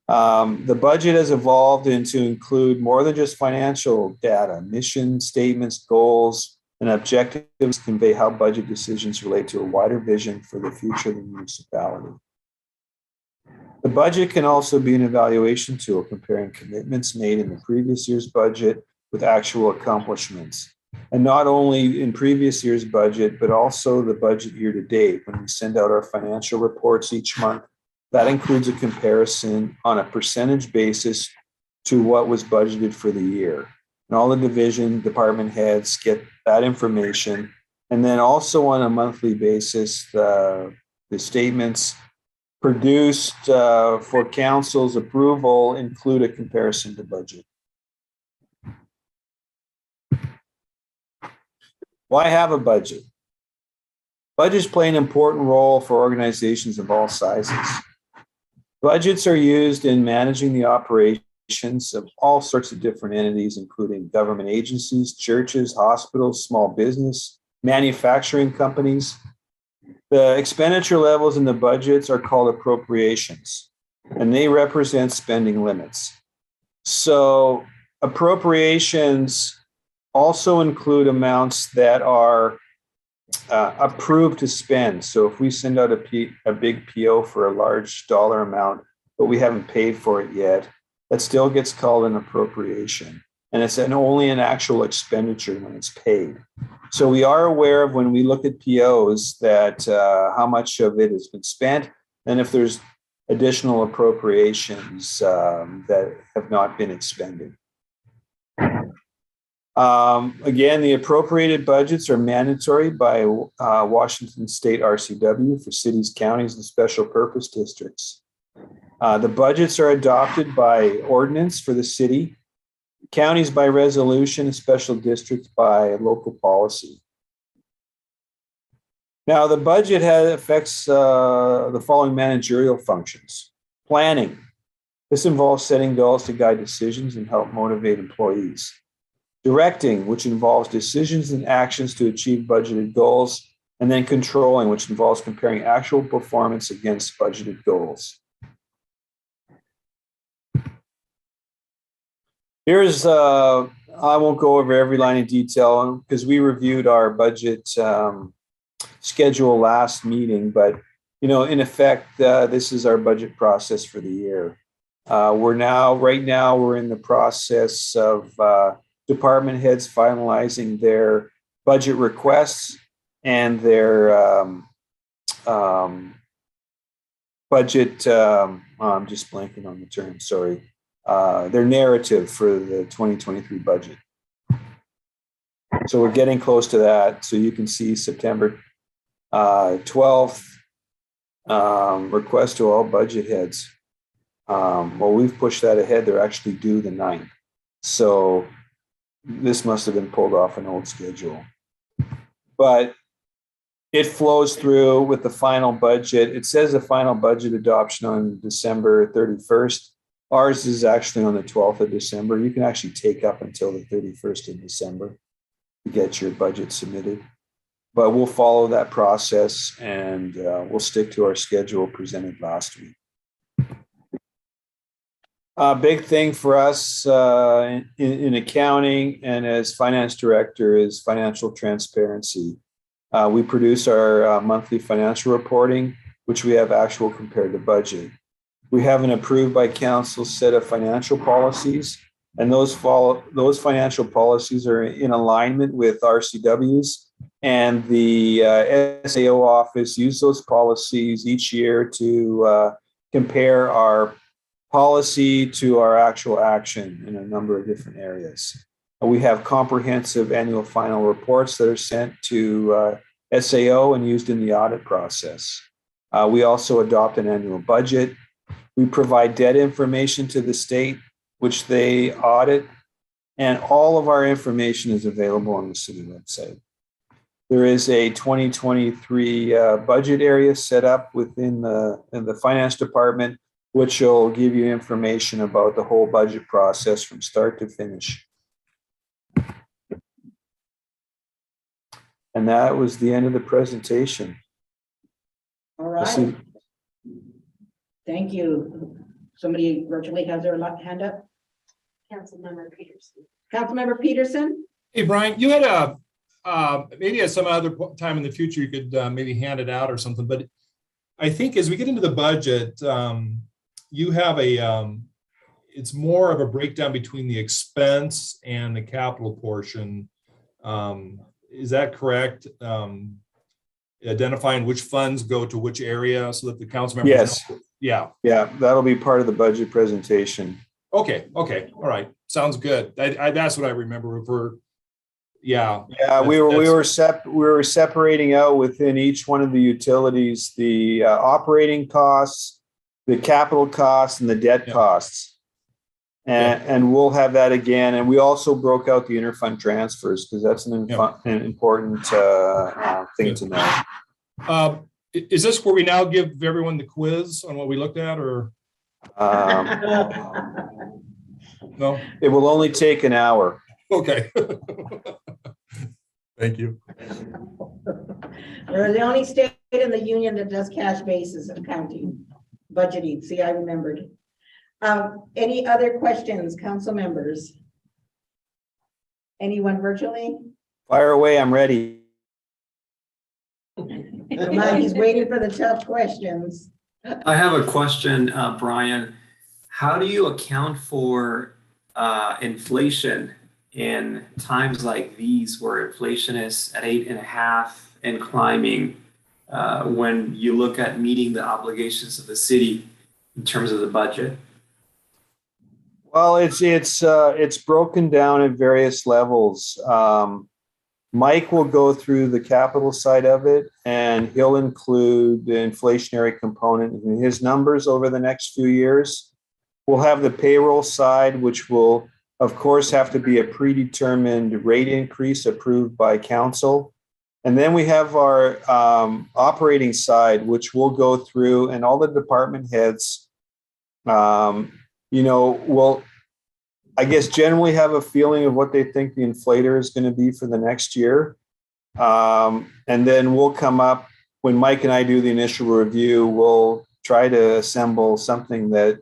The budget has evolved into include more than just financial data. Mission statements, goals, and objectives convey how budget decisions relate to a wider vision for the future of the municipality. The budget can also be an evaluation tool, comparing commitments made in the previous year's budget with actual accomplishments. And not only in previous year's budget, but also the budget year to date. When we send out our financial reports each month, that includes a comparison on a percentage basis to what was budgeted for the year. And all the division department heads get that information. And then also on a monthly basis, the statements produced for council's approval include a comparison to budget. Why have a budget? Budgets play an important role for organizations of all sizes. Budgets are used in managing the operations of all sorts of different entities, including government agencies, churches, hospitals, small business, manufacturing companies. The expenditure levels in the budgets are called appropriations, and they represent spending limits. So appropriations also include amounts that are approved to spend. So if we send out a big PO for a large dollar amount, but we haven't paid for it yet, that still gets called an appropriation. And it's only an actual expenditure when it's paid. So we are aware of, when we look at POs, that how much of it has been spent, and if there's additional appropriations that have not been expended. Again, the appropriated budgets are mandatory by Washington State RCW for cities, counties, and special purpose districts. The budgets are adopted by ordinance for the city, counties by resolution, and special districts by local policy. Now, the budget affects the following managerial functions. Planning. This involves setting goals to guide decisions and help motivate employees. Directing, which involves decisions and actions to achieve budgeted goals. And then controlling, which involves comparing actual performance against budgeted goals. Here's, I won't go over every line in detail because we reviewed our budget schedule last meeting, but in effect, this is our budget process for the year. Right now, we're in the process of department heads finalizing their budget requests and their budget, I'm just blanking on the term, sorry. Their narrative for the 2023 budget. So we're getting close to that. So you can see September 12th, request to all budget heads. Well, we've pushed that ahead. They're actually due the 9th. So this must have been pulled off an old schedule. But it flows through with the final budget. It says the final budget adoption on December 31st. Ours is actually on the 12th of December. You can actually take up until the 31st of December to get your budget submitted. But we'll follow that process, and we'll stick to our schedule presented last week. A big thing for us in accounting and as finance director is financial transparency. We produce our monthly financial reporting, which we have actual compared to budget. We have an approved by council set of financial policies, and those financial policies are in alignment with RCW's, and the SAO office use those policies each year to compare our policy to our actual action in a number of different areas. We have comprehensive annual final reports that are sent to SAO and used in the audit process. We also adopt an annual budget. We provide debt information to the state, which they audit, and all of our information is available on the city website. There is a 2023 budget area set up within the finance department, which will give you information about the whole budget process from start to finish. And that was the end of the presentation. All right. Thank you. Somebody virtually has their hand up. Councilmember Peterson. Councilmember Peterson? Hey, Brian, you had maybe at some other time in the future, you could maybe hand it out or something, but I think as we get into the budget, you have it's more of a breakdown between the expense and the capital portion. Is that correct? Identifying which funds go to which area so that the council members Yes. know? Yeah. Yeah, that'll be part of the budget presentation. Okay. All right. Sounds good. That's what I remember. Yeah, we were separating out within each one of the utilities, the operating costs, the capital costs, and the debt costs. And we'll have that again. And we also broke out the interfund transfers because that's an important thing to know. Is this where we now give everyone the quiz on what we looked at, or no? It will only take an hour. Okay. Thank you. We're the only state in the union that does cash basis accounting, budgeting. See, I remembered. Any other questions, council members? Anyone virtually? Fire away, I'm ready. He's waiting for the tough questions. I have a question, Brian. How do you account for inflation in times like these where inflation is at 8.5 and climbing, when you look at meeting the obligations of the city in terms of the budget? Well, it's broken down at various levels. Mike will go through the capital side of it, and he'll include the inflationary component in his numbers over the next few years. We'll have the payroll side, which will, of course, have to be a predetermined rate increase approved by council. And then we have our operating side, which we'll go through, and all the department heads, will, I guess, generally have a feeling of what they think the inflator is going to be for the next year. And then we'll come up, when Mike and I do the initial review, we'll try to assemble something that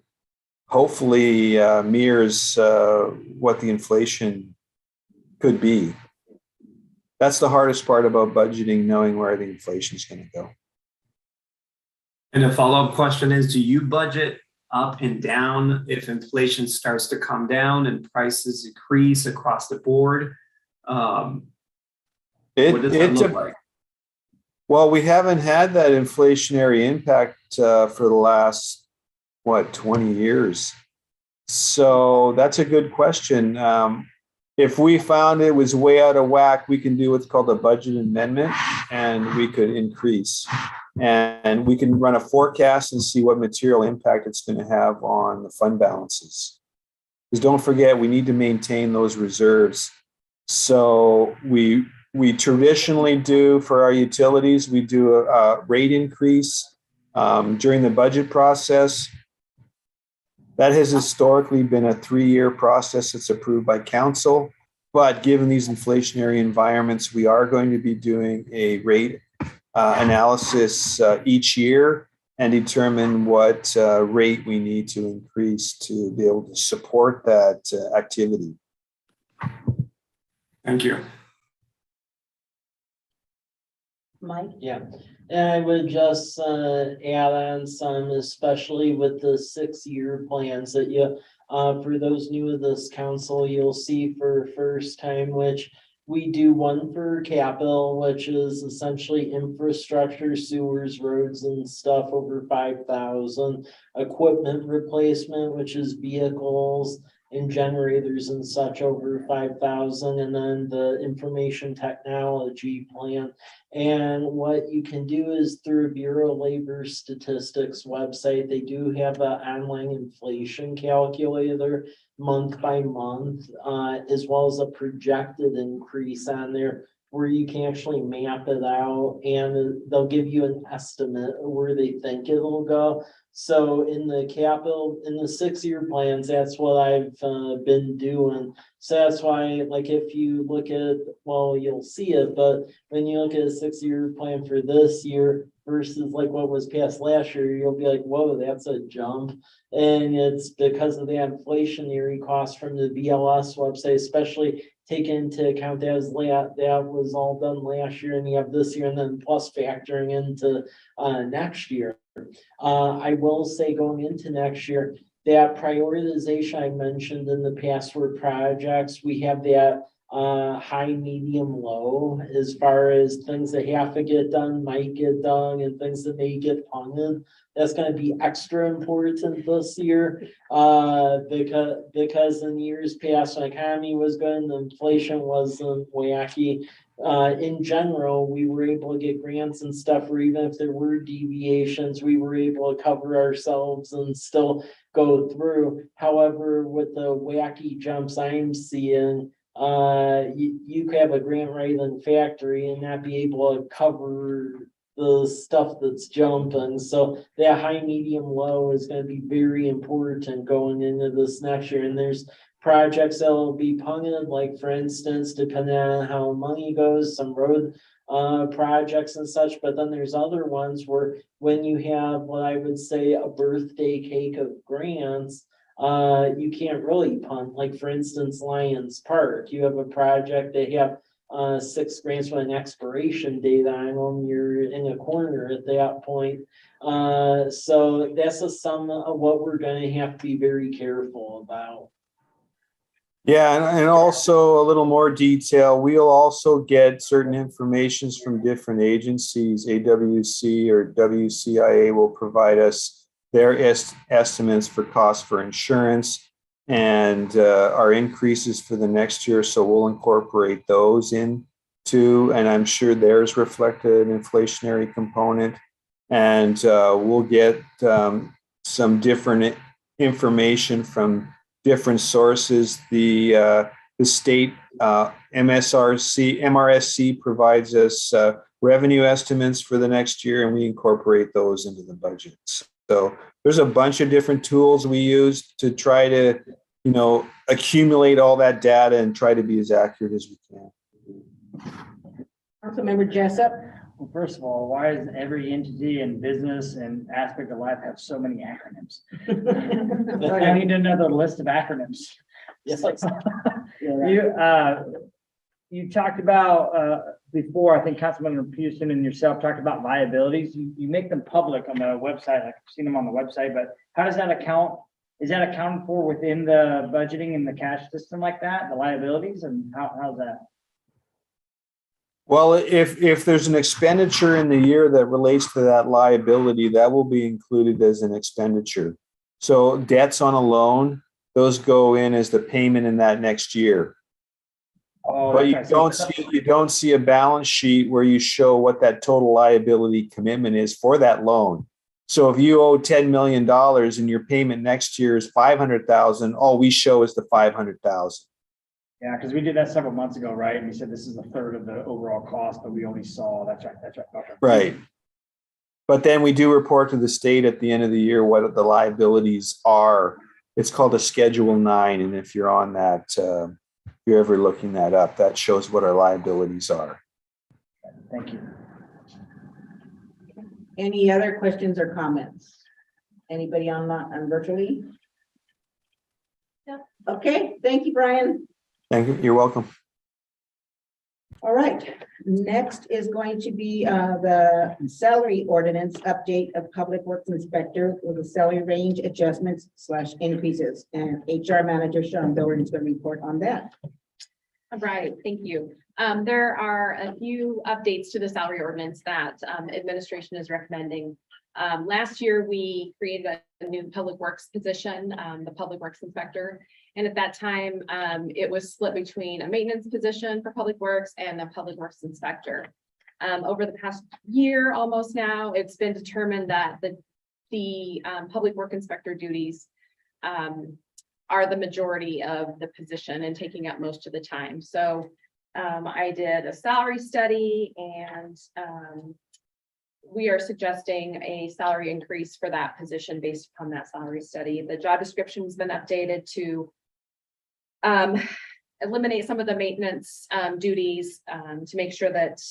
hopefully mirrors what the inflation could be. That's the hardest part about budgeting, knowing where the inflation is going to go. And a follow-up question is, do you budget up and down if inflation starts to come down and prices increase across the board? What does that look like? Well, we haven't had that inflationary impact for the last, 20 years. So that's a good question. If we found it was way out of whack, we can do what's called a budget amendment, and we could increase. And we can run a forecast and see what material impact it's going to have on the fund balances. Because don't forget, we need to maintain those reserves. So we traditionally do, for our utilities, we do a rate increase during the budget process. That has historically been a 3-year process that's approved by council. But given these inflationary environments, we are going to be doing a rate analysis each year and determine what rate we need to increase to be able to support that activity. Thank you. Mike? Yeah, and I would just add on some, especially with the 6-year plans that you, for those new to this council, you'll see for first time, which we do one for capital, which is essentially infrastructure, sewers, roads and stuff over 5,000, equipment replacement, which is vehicles and generators and such over 5,000, and then the information technology plan. And what you can do is through Bureau of Labor Statistics website, they do have an online inflation calculator month by month, as well as a projected increase on there where you can actually map it out and they'll give you an estimate of where they think it'll go. So in the 6-year plans, that's what I've been doing. So that's why, like, if you look at, well, you'll see it, but when you look at a 6-year plan for this year versus like what was passed last year, you'll be like, whoa, that's a jump. And it's because of the inflationary cost from the BLS website, especially taking into account that was all done last year and you have this year and then plus factoring into next year. I will say going into next year, that prioritization I mentioned in the past were projects, we have that high, medium, low, as far as things that have to get done, might get done, and things that may get funded. That's going to be extra important this year because in years past, when the economy was good and the inflation wasn't wacky. In general, we were able to get grants and stuff where even if there were deviations, we were able to cover ourselves and still go through. However, with the wacky jumps I'm seeing, you could have a grant writing factory and not be able to cover the stuff that's jumping. So that high, medium, low is going to be very important going into this next year. And there's projects that will be punted, like for instance, depending on how money goes, some road projects and such, but then there's other ones where when you have what I would say a birthday cake of grants, you can't really punt. Like for instance, Lions Park, you have a project, they have 6 grants with an expiration date on them, you're in a corner at that point. So that's a sum of what we're going to have to be very careful about. Yeah, and also a little more detail. We'll also get certain informations from different agencies. AWC or WCIA will provide us their estimates for costs for insurance and our increases for the next year. So we'll incorporate those in too. And I'm sure theirs reflected an inflationary component. And we'll get some different information from different sources. The state MRSC provides us revenue estimates for the next year, and we incorporate those into the budget. So there's a bunch of different tools we use to try to, accumulate all that data and try to be as accurate as we can. Councilmember Jessup. Well, first of all, why does every entity and business and aspect of life have so many acronyms? I need another list of acronyms. Yes. You talked about before, I think Councilman Peterson and yourself talked about liabilities. You make them public on the website. I've seen them on the website, but how does that account? Is that accounted for within the budgeting and the cash system like that, the liabilities, and how's that? Well, if there's an expenditure in the year that relates to that liability, that will be included as an expenditure. So debts on a loan, those go in as the payment in that next year. Oh, but you don't see a balance sheet where you show what that total liability commitment is for that loan. So if you owe $10 million and your payment next year is $500,000, all we show is the $500,000. Yeah, because we did that several months ago, right? And we said this is a third of the overall cost, but we only saw, that's right. Okay. Right. But then we do report to the state at the end of the year what the liabilities are. It's called a Schedule 9. And if you're on that, if you're ever looking that up, that shows what our liabilities are. Thank you. Any other questions or comments? Anybody on virtually? No. Okay, thank you, Brian. Thank you. You're welcome. All right, next is going to be the salary ordinance update of Public Works Inspector with the salary range adjustments / increases. And HR Manager Sean Doran is going to report on that. All right, thank you. There are a few updates to the salary ordinance that administration is recommending. Last year, we created a new public works position, the public works inspector. And at that time, it was split between a maintenance position for public works and a public works inspector. Over the past year, almost now, it's been determined that the public work inspector duties are the majority of the position and taking up most of the time. So I did a salary study, and we are suggesting a salary increase for that position based upon that salary study. The job description has been updated to eliminate some of the maintenance duties to make sure that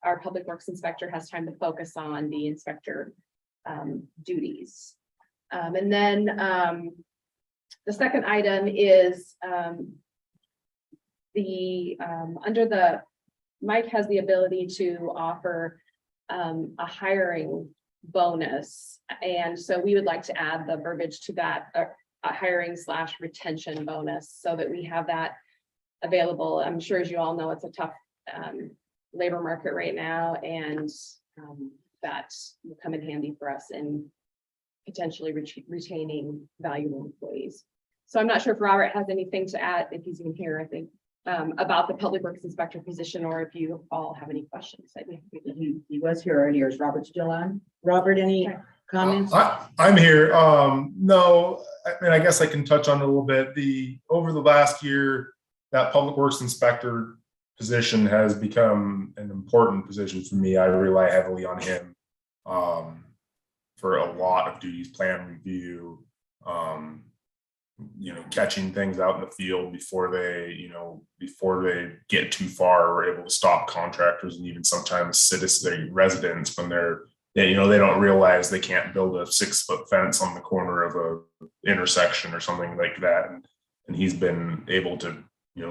our public works inspector has time to focus on the inspector duties. And then the second item is Mike has the ability to offer a hiring bonus. And so we would like to add the verbiage to that, a hiring / retention bonus, so that we have that available. I'm sure, as you all know, it's a tough labor market right now, and that will come in handy for us in potentially retaining valuable employees. So I'm not sure if Robert has anything to add, if he's even here, I think, about the public works inspector position, or if you all have any questions. He was here earlier. Is Robert still on? Robert, any comments? I'm here. No, I mean, I guess I can touch on it a little bit. Over the last year, that public works inspector position has become an important position for me. I rely heavily on him for a lot of duties, plan review, catching things out in the field before they get too far. We're able to stop contractors and even sometimes citizens, residents, when they don't realize they can't build a 6-foot fence on the corner of a intersection or something like that. And he's been able to,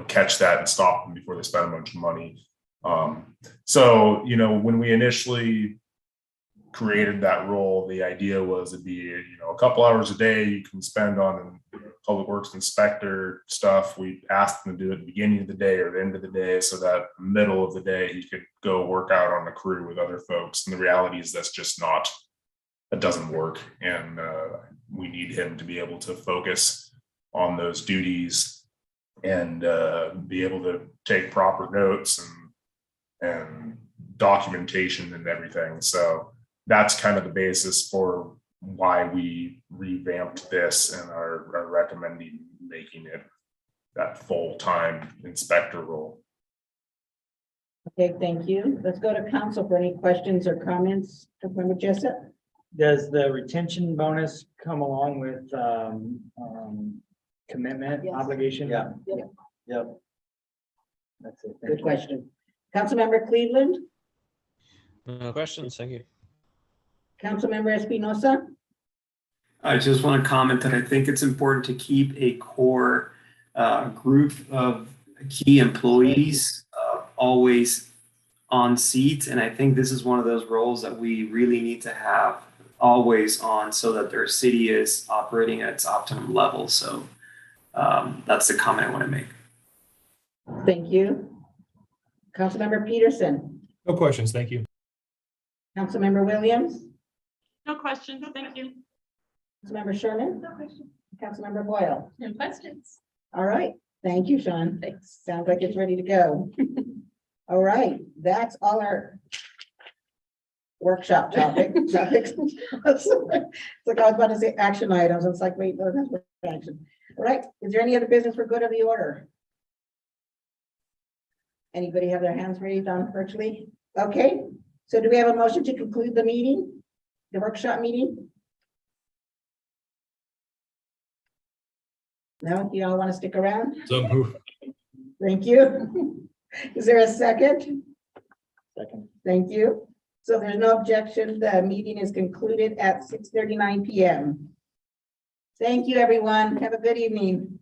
catch that and stop them before they spend a bunch of money. So, when we initially created that role, the idea was it'd be, a couple hours a day you can spend on public works inspector stuff. We asked him to do it at the beginning of the day or the end of the day, so that middle of the day he could go work out on the crew with other folks. And the reality is that doesn't work. And we need him to be able to focus on those duties and be able to take proper notes and documentation and everything. So that's kind of the basis for why we revamped this and are recommending making it that full-time inspector role. Okay, thank you. Let's go to council for any questions or comments. Councilmember Jessup? Does the retention bonus come along with commitment obligation? Yeah. Yep. That's it. Good question. Councilmember Cleveland? No questions. Thank you. Councilmember Espinosa? I just want to comment that I think it's important to keep a core group of key employees always on seat. And I think this is one of those roles that we really need to have always on, so that their city is operating at its optimum level. So that's the comment I want to make. Thank you. Councilmember Peterson? No questions. Thank you. Councilmember Williams? No questions, thank you. Councilmember Sherman? No question. Councilmember Boyle? No questions. All right. Thank you, Sean. Thanks. Sounds like it's ready to go. All right. That's all our workshop topics. It's like I was about to say action items. It's like, wait, no, that's what action. All right. Is there any other business for good of the order? Anybody have their hands raised on virtually? Okay. So do we have a motion to conclude the meeting, the workshop meeting? No, you all want to stick around? So move. Thank you. Is there a second? Second. Thank you. So there's no objection. The meeting is concluded at 6:39 p.m. Thank you, everyone. Have a good evening.